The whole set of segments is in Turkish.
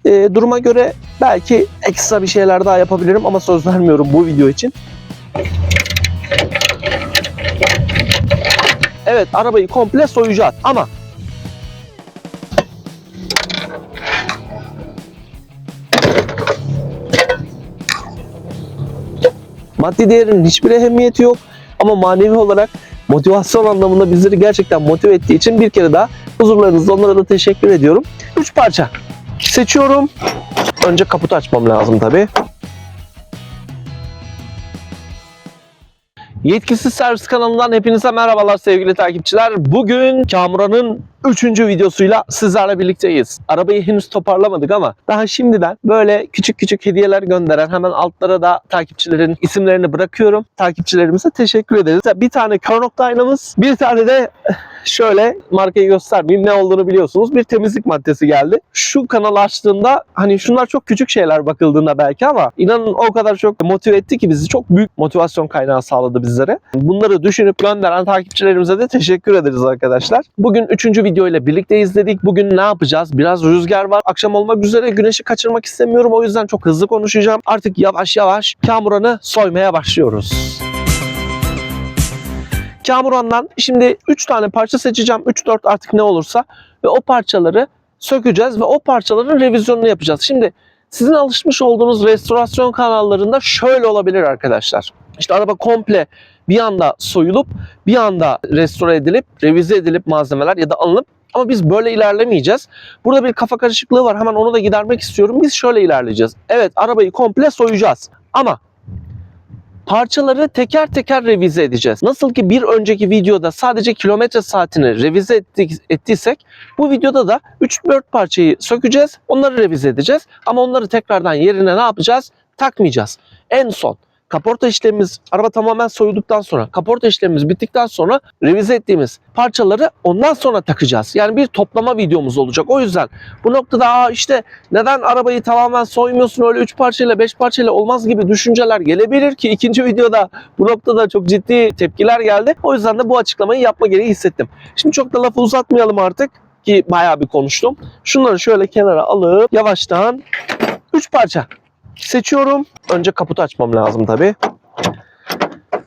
Duruma göre belki ekstra bir şeyler daha yapabilirim ama söz vermiyorum bu video için. Evet, arabayı komple soyacağız ama maddi değerinin hiçbir ehemmiyeti yok ama manevi olarak motivasyon anlamında bizleri gerçekten motive ettiği için bir kere daha huzurlarınızda onlara da teşekkür ediyorum. 3 parça seçiyorum. Önce kaputu açmam lazım tabii. Yetkisiz Servis kanalından hepinize merhabalar sevgili takipçiler. Bugün Kamuran'ın 3. videosuyla sizlerle birlikteyiz. Arabayı henüz toparlamadık ama daha şimdiden böyle küçük küçük hediyeler gönderen, hemen altlara da takipçilerin isimlerini bırakıyorum. Takipçilerimize teşekkür ederiz. Bir tane kara nokta aynamız, bir tane de şöyle, markayı göstermeyeyim, ne olduğunu biliyorsunuz, bir temizlik maddesi geldi. Şu kanalı açtığında hani şunlar çok küçük şeyler bakıldığında belki ama inanın o kadar çok motive etti ki bizi, çok büyük motivasyon kaynağı sağladı bizlere. Bunları düşünüp gönderen takipçilerimize de teşekkür ederiz arkadaşlar. Bugün 3. video ile birlikte izledik. Bugün ne yapacağız? Biraz rüzgar var. Akşam olmak üzere, güneşi kaçırmak istemiyorum. O yüzden çok hızlı konuşacağım. Artık yavaş yavaş Kamuran'ı soymaya başlıyoruz. Kamuran'dan şimdi 3 tane parça seçeceğim. 3-4 artık ne olursa. Ve o parçaları sökeceğiz ve o parçaların revizyonunu yapacağız. Şimdi sizin alışmış olduğunuz restorasyon kanallarında şöyle olabilir arkadaşlar. İşte araba komple bir anda soyulup bir anda restore edilip, revize edilip malzemeler ya da alınıp, ama biz böyle ilerlemeyeceğiz. Burada bir kafa karışıklığı var. Hemen onu da gidermek istiyorum. Biz şöyle ilerleyeceğiz. Evet, arabayı komple soyacağız. Ama parçaları teker teker revize edeceğiz. Nasıl ki bir önceki videoda sadece kilometre saatini revize ettiysek, bu videoda da 3-4 parçayı sökeceğiz. Onları revize edeceğiz. Ama onları tekrardan yerine ne yapacağız? Takmayacağız. En son kaporta işlemimiz, araba tamamen soyulduktan sonra, kaporta işlemimiz bittikten sonra revize ettiğimiz parçaları ondan sonra takacağız. Yani bir toplama videomuz olacak. O yüzden bu noktada işte neden arabayı tamamen soymuyorsun, öyle 3 parçayla 5 parçayla olmaz gibi düşünceler gelebilir ki ikinci videoda bu noktada çok ciddi tepkiler geldi. O yüzden de bu açıklamayı yapma gereği hissettim. Şimdi çok da lafı uzatmayalım artık ki bayağı bir konuştum. Şunları şöyle kenara alıp yavaştan 3 parça seçiyorum. Önce kaputu açmam lazım tabii.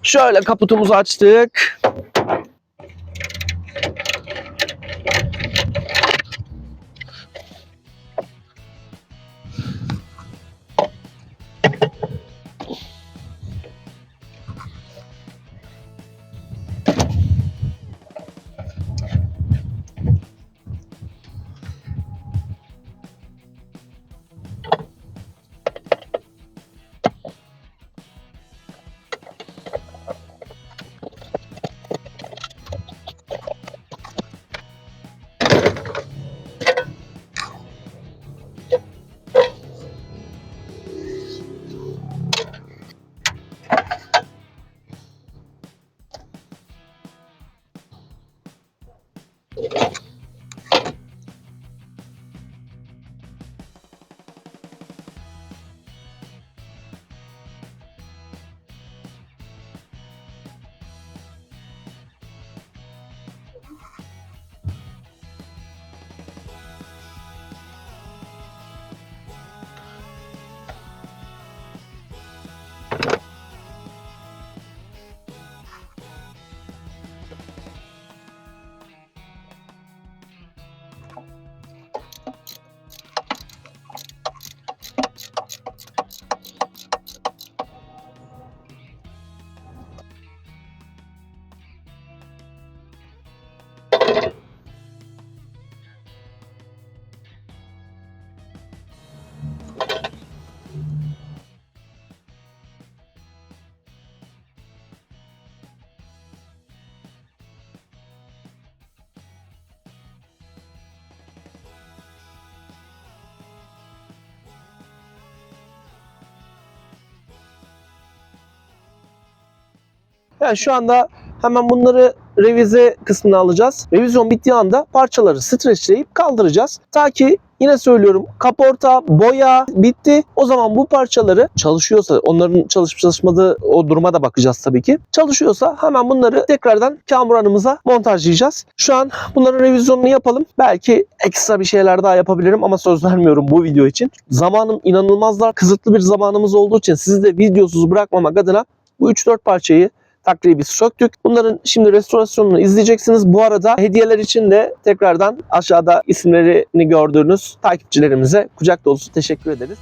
Şöyle kaputumuzu açtık. Yani şu anda hemen bunları revize kısmına alacağız. Revizyon bittiği anda parçaları streçleyip kaldıracağız. Ta ki Yine söylüyorum, kaporta, boya bitti. O zaman bu parçaları çalışıyorsa, onların çalışıp çalışmadığı o duruma da bakacağız tabii ki. Çalışıyorsa hemen bunları tekrardan kamuranımıza montajlayacağız. Şu an bunların revizyonunu yapalım. Belki ekstra bir şeyler daha yapabilirim ama söz vermiyorum bu video için. Zamanım inanılmaz dar, kısıtlı bir zamanımız olduğu için sizi de videosuz bırakmamak adına bu 3-4 parçayı takribi söktük. Bunların şimdi restorasyonunu izleyeceksiniz. Bu arada hediyeler için de tekrardan aşağıda isimlerini gördüğünüz takipçilerimize kucak dolusu teşekkür ederiz.